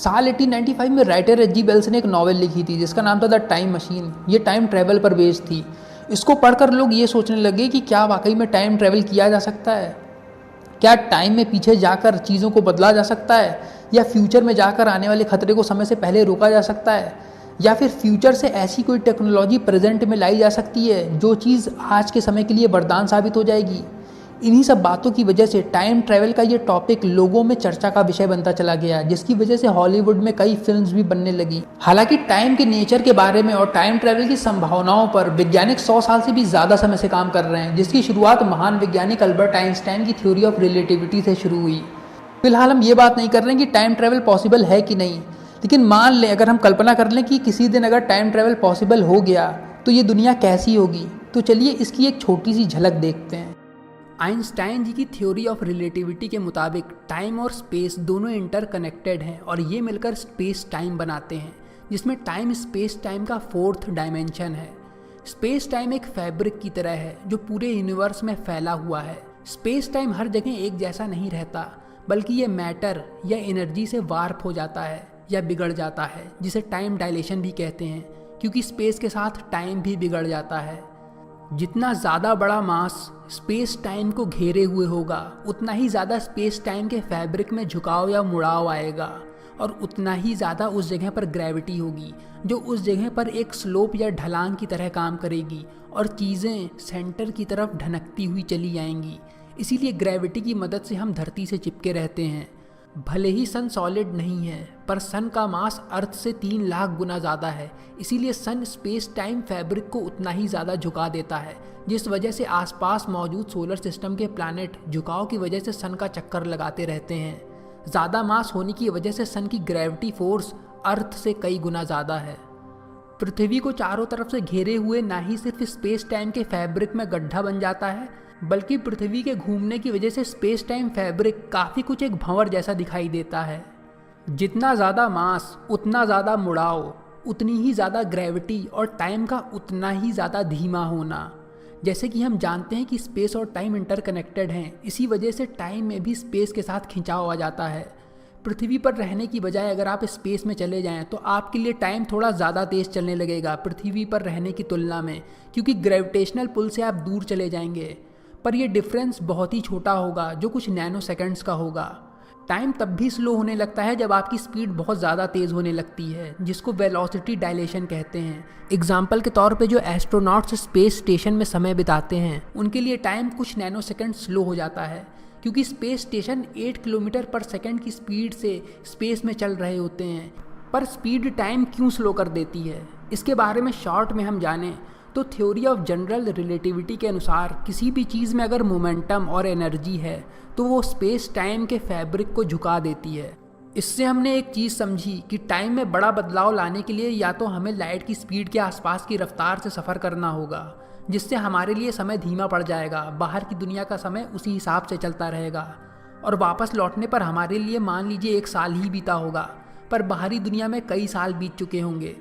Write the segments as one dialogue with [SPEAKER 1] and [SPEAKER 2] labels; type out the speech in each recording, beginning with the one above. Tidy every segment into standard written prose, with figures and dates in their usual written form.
[SPEAKER 1] साल 1895 में writer H G Wells ने एक नॉवेल लिखी थी जिसका नाम था द टाइम मशीन। ये टाइम ट्रैवल पर बेस्ड थी। इसको पढ़कर लोग ये सोचने लगे कि क्या वाकई में टाइम ट्रैवल किया जा सकता है। क्या टाइम में पीछे जाकर चीज़ों को बदला जा सकता है, या फ्यूचर में जाकर आने वाले खतरे को समय से पहले रोका जा सकता है, या फिर फ्यूचर से ऐसी कोई टेक्नोलॉजी प्रेजेंट में लाई जा सकती है जो चीज़ आज के समय के लिए वरदान साबित हो जाएगी। इन्हीं सब बातों की वजह से टाइम ट्रैवल का ये टॉपिक लोगों में चर्चा का विषय बनता चला गया, जिसकी वजह से हॉलीवुड में कई फिल्म्स भी बनने लगी। हालांकि टाइम के नेचर के बारे में और टाइम ट्रैवल की संभावनाओं पर वैज्ञानिक 100 साल से भी ज़्यादा समय से काम कर रहे हैं, जिसकी शुरुआत महान वैज्ञानिक अल्बर्ट आइंस्टाइन की थ्योरी ऑफ रिलेटिविटी से शुरू हुई। फिलहाल हम ये बात नहीं कर रहे हैं कि टाइम ट्रैवल पॉसिबल है कि नहीं, लेकिन मान लें, अगर हम कल्पना कर लें कि किसी दिन अगर टाइम ट्रैवल पॉसिबल हो गया तो ये दुनिया कैसी होगी। तो चलिए इसकी एक छोटी सी झलक देखते हैं। आइंस्टाइन जी की थ्योरी ऑफ रिलेटिविटी के मुताबिक टाइम और स्पेस दोनों इंटरकनेक्टेड हैं और ये मिलकर स्पेस टाइम बनाते हैं, जिसमें टाइम स्पेस टाइम का फोर्थ डायमेंशन है। स्पेस टाइम एक फैब्रिक की तरह है जो पूरे यूनिवर्स में फैला हुआ है। स्पेस टाइम हर जगह एक जैसा नहीं रहता, बल्कि ये मैटर या एनर्जी से वार्प हो जाता है या बिगड़ जाता है, जिसे टाइम डायलेशन भी कहते हैं, क्योंकि स्पेस के साथ टाइम भी बिगड़ जाता है। जितना ज़्यादा बड़ा मास स्पेस टाइम को घेरे हुए होगा, उतना ही ज़्यादा स्पेस टाइम के फैब्रिक में झुकाव या मुड़ाव आएगा, और उतना ही ज़्यादा उस जगह पर ग्रेविटी होगी जो उस जगह पर एक स्लोप या ढलान की तरह काम करेगी और चीज़ें सेंटर की तरफ ढनकती हुई चली जाएंगी। इसीलिए ग्रेविटी की मदद से हम धरती से चिपके रहते हैं। भले ही सन सॉलिड नहीं है, पर सन का मास अर्थ से 3 लाख गुना ज़्यादा है। इसीलिए सन स्पेस टाइम फैब्रिक को उतना ही ज़्यादा झुका देता है, जिस वजह से आसपास मौजूद सोलर सिस्टम के प्लैनेट झुकाव की वजह से सन का चक्कर लगाते रहते हैं। ज़्यादा मास होने की वजह से सन की ग्रेविटी फोर्स अर्थ से कई गुना ज़्यादा है। पृथ्वी को चारों तरफ से घेरे हुए ना ही सिर्फ स्पेस टाइम के फैब्रिक में गड्ढा बन जाता है, बल्कि पृथ्वी के घूमने की वजह से स्पेस टाइम फैब्रिक काफ़ी कुछ एक भंवर जैसा दिखाई देता है। जितना ज़्यादा मास उतना ज़्यादा मुड़ाव, उतनी ही ज़्यादा ग्रेविटी और टाइम का उतना ही ज़्यादा धीमा होना। जैसे कि हम जानते हैं कि स्पेस और टाइम इंटरकनेक्टेड हैं, इसी वजह से टाइम में भी स्पेस के साथ खिंचाव आ जाता है। पृथ्वी पर रहने की बजाय अगर आप स्पेस में चले जाएं तो आपके लिए टाइम थोड़ा ज़्यादा तेज़ चलने लगेगा पृथ्वी पर रहने की तुलना में, क्योंकि ग्रेविटेशनल पुल से आप दूर चले जाएंगे। पर यह डिफरेंस बहुत ही छोटा होगा, जो कुछ नैनो सेकंड्स का होगा। टाइम तब भी स्लो होने लगता है जब आपकी स्पीड बहुत ज़्यादा तेज़ होने लगती है, जिसको वेलोसिटी डायलेशन कहते हैं। एग्जाम्पल के तौर पे जो एस्ट्रोनॉट्स स्पेस स्टेशन में समय बिताते हैं, उनके लिए टाइम कुछ नैनो सेकंड स्लो हो जाता है, क्योंकि स्पेस स्टेशन 8 किलोमीटर पर सेकंड की स्पीड से स्पेस में चल रहे होते हैं। पर स्पीड टाइम क्यों स्लो कर देती है, इसके बारे में शॉर्ट में हम जानें तो थ्योरी ऑफ जनरल रिलेटिविटी के अनुसार किसी भी चीज़ में अगर मोमेंटम और एनर्जी है तो वो स्पेस टाइम के फैब्रिक को झुका देती है। इससे हमने एक चीज़ समझी कि टाइम में बड़ा बदलाव लाने के लिए या तो हमें लाइट की स्पीड के आसपास की रफ्तार से सफ़र करना होगा, जिससे हमारे लिए समय धीमा पड़ जाएगा, बाहर की दुनिया का समय उसी हिसाब से चलता रहेगा, और वापस लौटने पर हमारे लिए मान लीजिए 1 साल ही बीता होगा, पर बाहरी दुनिया में कई साल बीत चुके होंगे।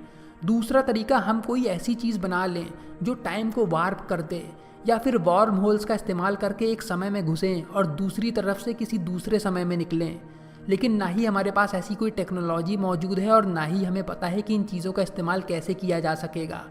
[SPEAKER 1] दूसरा तरीका, हम कोई ऐसी चीज़ बना लें जो टाइम को वार्प कर दे, या फिर वार्म होल्स का इस्तेमाल करके एक समय में घुसें और दूसरी तरफ से किसी दूसरे समय में निकलें। लेकिन ना ही हमारे पास ऐसी कोई टेक्नोलॉजी मौजूद है और ना ही हमें पता है कि इन चीज़ों का इस्तेमाल कैसे किया जा सकेगा,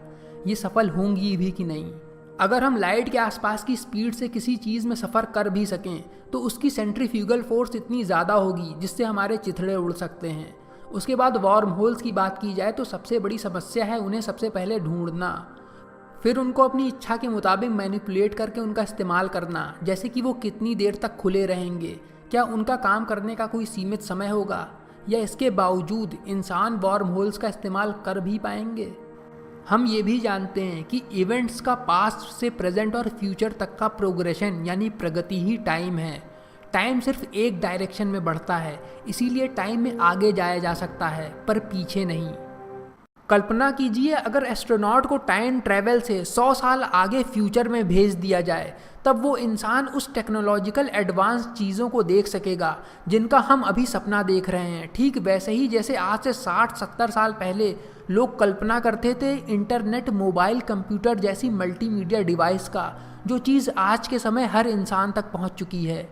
[SPEAKER 1] ये सफल होंगी भी कि नहीं। अगर हम लाइट के आसपास की स्पीड से किसी चीज़ में सफ़र कर भी सकें तो उसकी सेंट्रीफ्यूगल फोर्स इतनी ज़्यादा होगी जिससे हमारे चिथड़े उड़ सकते हैं। उसके बाद वार्म होल्स की बात की जाए तो सबसे बड़ी समस्या है उन्हें सबसे पहले ढूंढना, फिर उनको अपनी इच्छा के मुताबिक मैनिपुलेट करके उनका इस्तेमाल करना, जैसे कि वो कितनी देर तक खुले रहेंगे, क्या उनका काम करने का कोई सीमित समय होगा, या इसके बावजूद इंसान वार्म होल्स का इस्तेमाल कर भी पाएंगे। हम ये भी जानते हैं कि इवेंट्स का पास्ट से प्रेजेंट और फ्यूचर तक का प्रोग्रेशन यानी प्रगति ही टाइम है। टाइम सिर्फ एक डायरेक्शन में बढ़ता है, इसीलिए टाइम में आगे जाया जा सकता है पर पीछे नहीं। कल्पना कीजिए अगर एस्ट्रोनॉट को टाइम ट्रैवल से 100 साल आगे फ्यूचर में भेज दिया जाए, तब वो इंसान उस टेक्नोलॉजिकल एडवांस चीज़ों को देख सकेगा जिनका हम अभी सपना देख रहे हैं। ठीक वैसे ही जैसे आज से 60-70 साल पहले लोग कल्पना करते थे इंटरनेट, मोबाइल, कंप्यूटर जैसी मल्टीमीडिया डिवाइस का, जो चीज़ आज के समय हर इंसान तक पहुंच चुकी है।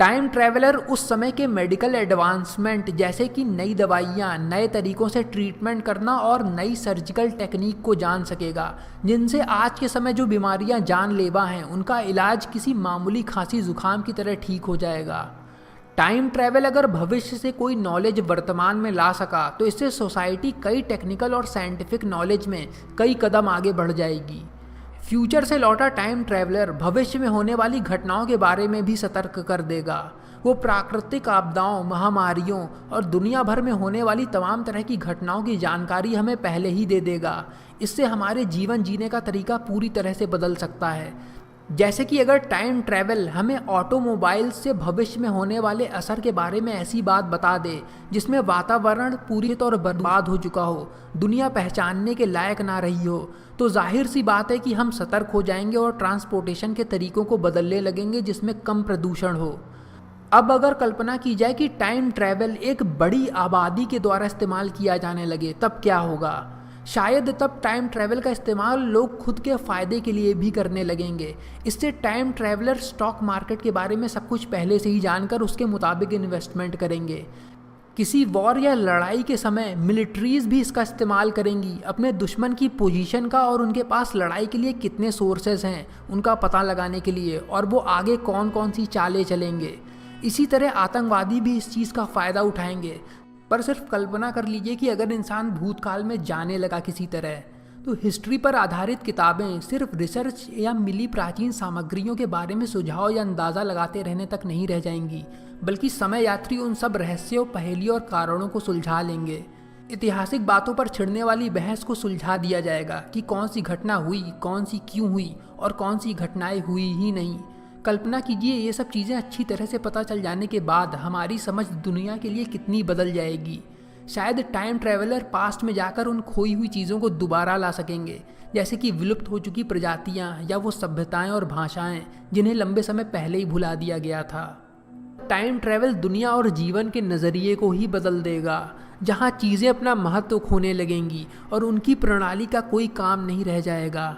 [SPEAKER 1] टाइम ट्रैवलर उस समय के मेडिकल एडवांसमेंट जैसे कि नई दवाइयाँ, नए तरीक़ों से ट्रीटमेंट करना और नई सर्जिकल टेक्निक को जान सकेगा, जिनसे आज के समय जो बीमारियाँ जानलेवा हैं उनका इलाज किसी मामूली खांसी ज़ुकाम की तरह ठीक हो जाएगा। टाइम ट्रैवल अगर भविष्य से कोई नॉलेज वर्तमान में ला सका तो इससे सोसाइटी कई टेक्निकल और साइंटिफिक नॉलेज में कई कदम आगे बढ़ जाएगी। फ्यूचर से लौटा टाइम ट्रैवलर भविष्य में होने वाली घटनाओं के बारे में भी सतर्क कर देगा। वो प्राकृतिक आपदाओं, महामारियों और दुनिया भर में होने वाली तमाम तरह की घटनाओं की जानकारी हमें पहले ही दे देगा। इससे हमारे जीवन जीने का तरीका पूरी तरह से बदल सकता है। जैसे कि अगर टाइम ट्रैवल हमें ऑटोमोबाइल से भविष्य में होने वाले असर के बारे में ऐसी बात बता दे जिसमें वातावरण पूरी तौर बर्बाद हो चुका हो, दुनिया पहचानने के लायक ना रही हो, तो जाहिर सी बात है कि हम सतर्क हो जाएंगे और ट्रांसपोर्टेशन के तरीकों को बदलने लगेंगे जिसमें कम प्रदूषण हो। अब अगर कल्पना की जाए कि टाइम ट्रैवल एक बड़ी आबादी के द्वारा इस्तेमाल किया जाने लगे, तब क्या होगा? शायद तब टाइम ट्रैवल का इस्तेमाल लोग खुद के फ़ायदे के लिए भी करने लगेंगे। इससे टाइम ट्रैवलर स्टॉक मार्केट के बारे में सब कुछ पहले से ही जानकर उसके मुताबिक इन्वेस्टमेंट करेंगे। किसी वॉर या लड़ाई के समय मिलिट्रीज़ भी इसका इस्तेमाल करेंगी अपने दुश्मन की पोजीशन का और उनके पास लड़ाई के लिए कितने सोर्सेज हैं उनका पता लगाने के लिए, और वो आगे कौन कौन सी चालें चलेंगे। इसी तरह आतंकवादी भी इस चीज़ का फ़ायदा उठाएंगे। पर सिर्फ कल्पना कर लीजिए कि अगर इंसान भूतकाल में जाने लगा किसी तरह, तो हिस्ट्री पर आधारित किताबें सिर्फ रिसर्च या मिली प्राचीन सामग्रियों के बारे में सुझाव या अंदाज़ा लगाते रहने तक नहीं रह जाएंगी, बल्कि समय यात्री उन सब रहस्यों, पहेलियों और कारणों को सुलझा लेंगे। ऐतिहासिक बातों पर छिड़ने वाली बहस को सुलझा दिया जाएगा कि कौन सी घटना हुई, कौन सी क्यों हुई और कौन सी घटनाएं हुई ही नहीं। कल्पना कीजिए, ये सब चीज़ें अच्छी तरह से पता चल जाने के बाद हमारी समझ दुनिया के लिए कितनी बदल जाएगी। शायद टाइम ट्रैवलर पास्ट में जाकर उन खोई हुई चीज़ों को दोबारा ला सकेंगे, जैसे कि विलुप्त हो चुकी प्रजातियाँ या वो सभ्यताएं और भाषाएं जिन्हें लंबे समय पहले ही भुला दिया गया था। टाइम ट्रैवल दुनिया और जीवन के नज़रिए को ही बदल देगा, जहाँ चीज़ें अपना महत्व खोने लगेंगी और उनकी प्रणाली का कोई काम नहीं रह जाएगा।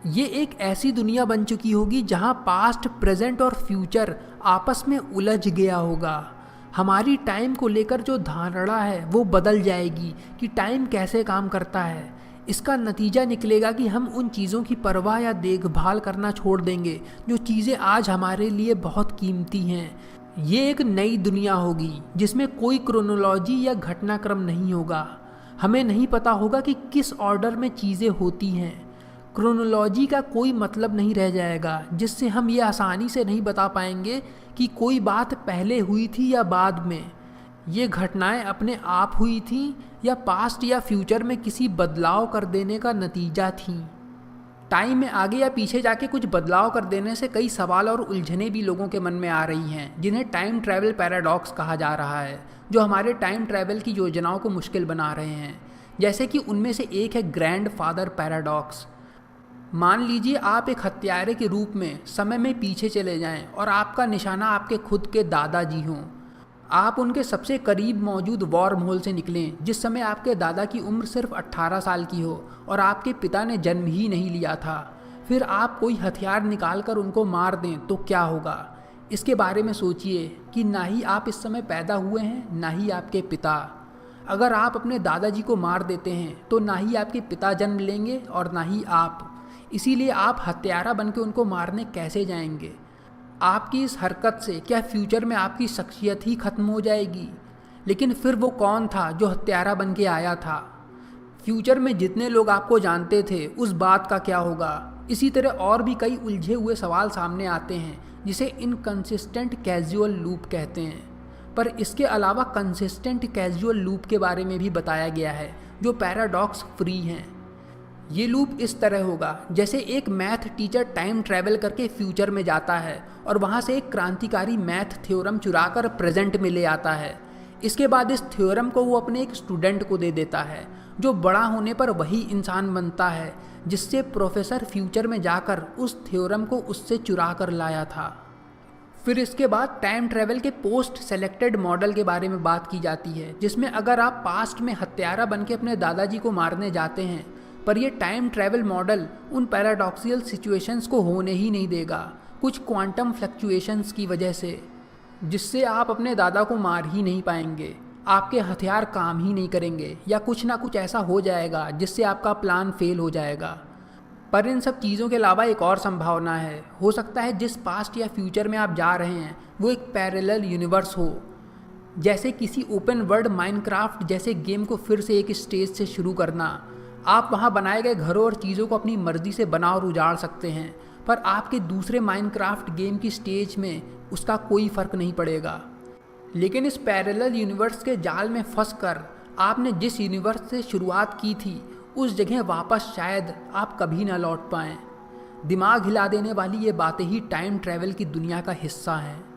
[SPEAKER 1] ये एक ऐसी दुनिया बन चुकी होगी जहाँ पास्ट, प्रेजेंट और फ्यूचर आपस में उलझ गया होगा। हमारी टाइम को लेकर जो धारणा है वो बदल जाएगी कि टाइम कैसे काम करता है। इसका नतीजा निकलेगा कि हम उन चीज़ों की परवाह या देखभाल करना छोड़ देंगे जो चीज़ें आज हमारे लिए बहुत कीमती हैं। ये एक नई दुनिया होगी जिसमें कोई क्रोनोलॉजी या घटनाक्रम नहीं होगा। हमें नहीं पता होगा कि किस ऑर्डर में चीज़ें होती हैं। क्रोनोलॉजी का कोई मतलब नहीं रह जाएगा, जिससे हम ये आसानी से नहीं बता पाएंगे कि कोई बात पहले हुई थी या बाद में। ये घटनाएं अपने आप हुई थीं या पास्ट या फ्यूचर में किसी बदलाव कर देने का नतीजा थीं। टाइम में आगे या पीछे जाके कुछ बदलाव कर देने से कई सवाल और उलझनें भी लोगों के मन में आ रही हैं, जिन्हें टाइम ट्रैवल पैराडॉक्स कहा जा रहा है, जो हमारे टाइम ट्रैवल की योजनाओं को मुश्किल बना रहे हैं। जैसे कि उनमें से एक है ग्रैंडफादर पैराडॉक्स। मान लीजिए आप एक हत्यारे के रूप में समय में पीछे चले जाएं और आपका निशाना आपके खुद के दादाजी हों। आप उनके सबसे करीब मौजूद वॉर्म होल से निकलें जिस समय आपके दादा की उम्र सिर्फ 18 साल की हो और आपके पिता ने जन्म ही नहीं लिया था। फिर आप कोई हथियार निकाल कर उनको मार दें तो क्या होगा? इसके बारे में सोचिए कि ना ही आप इस समय पैदा हुए हैं, ना ही आपके पिता। अगर आप अपने दादाजी को मार देते हैं तो ना ही आपके पिता जन्म लेंगे और ना ही आप। इसीलिए आप हत्यारा बन के उनको मारने कैसे जाएंगे? आपकी इस हरकत से क्या फ्यूचर में आपकी शख्सियत ही ख़त्म हो जाएगी? लेकिन फिर वो कौन था जो हत्यारा बन के आया था? फ्यूचर में जितने लोग आपको जानते थे उस बात का क्या होगा? इसी तरह और भी कई उलझे हुए सवाल सामने आते हैं जिसे इनकंसिस्टेंट कैजुअल लूप कहते हैं। पर इसके अलावा कंसिस्टेंट कैजुअल लूप के बारे में भी बताया गया है जो पैराडॉक्स फ्री हैं। ये लूप इस तरह होगा जैसे एक मैथ टीचर टाइम ट्रैवल करके फ्यूचर में जाता है और वहाँ से एक क्रांतिकारी मैथ थ्योरम चुराकर प्रेजेंट में ले आता है। इसके बाद इस थ्योरम को वो अपने एक स्टूडेंट को दे देता है, जो बड़ा होने पर वही इंसान बनता है जिससे प्रोफेसर फ्यूचर में जाकर उस थ्योरम को उससे चुरा कर लाया था। फिर इसके बाद टाइम ट्रैवल के पोस्ट सेलेक्टेड मॉडल के बारे में बात की जाती है, जिसमें अगर आप पास्ट में हत्यारा बन के अपने दादाजी को मारने जाते हैं पर यह टाइम ट्रैवल मॉडल उन पैराडॉक्सियल सिचुएशंस को होने ही नहीं देगा। कुछ क्वांटम फ्लक्चुएशंस की वजह से, जिससे आप अपने दादा को मार ही नहीं पाएंगे, आपके हथियार काम ही नहीं करेंगे, या कुछ ना कुछ ऐसा हो जाएगा जिससे आपका प्लान फेल हो जाएगा। पर इन सब चीज़ों के अलावा एक और संभावना है। हो सकता है जिस पास्ट या फ्यूचर में आप जा रहे हैं वो एक पैरेलल यूनिवर्स हो, जैसे किसी ओपन वर्ल्ड माइनक्राफ्ट जैसे गेम को फिर से एक स्टेज से शुरू करना। आप वहाँ बनाए गए घरों और चीज़ों को अपनी मर्जी से बना और उजाड़ सकते हैं, पर आपके दूसरे माइनक्राफ्ट गेम की स्टेज में उसका कोई फ़र्क नहीं पड़ेगा। लेकिन इस पैरेलल यूनिवर्स के जाल में फंसकर आपने जिस यूनिवर्स से शुरुआत की थी उस जगह वापस शायद आप कभी ना लौट पाएं। दिमाग हिला देने वाली ये बातें ही टाइम ट्रैवल की दुनिया का हिस्सा हैं।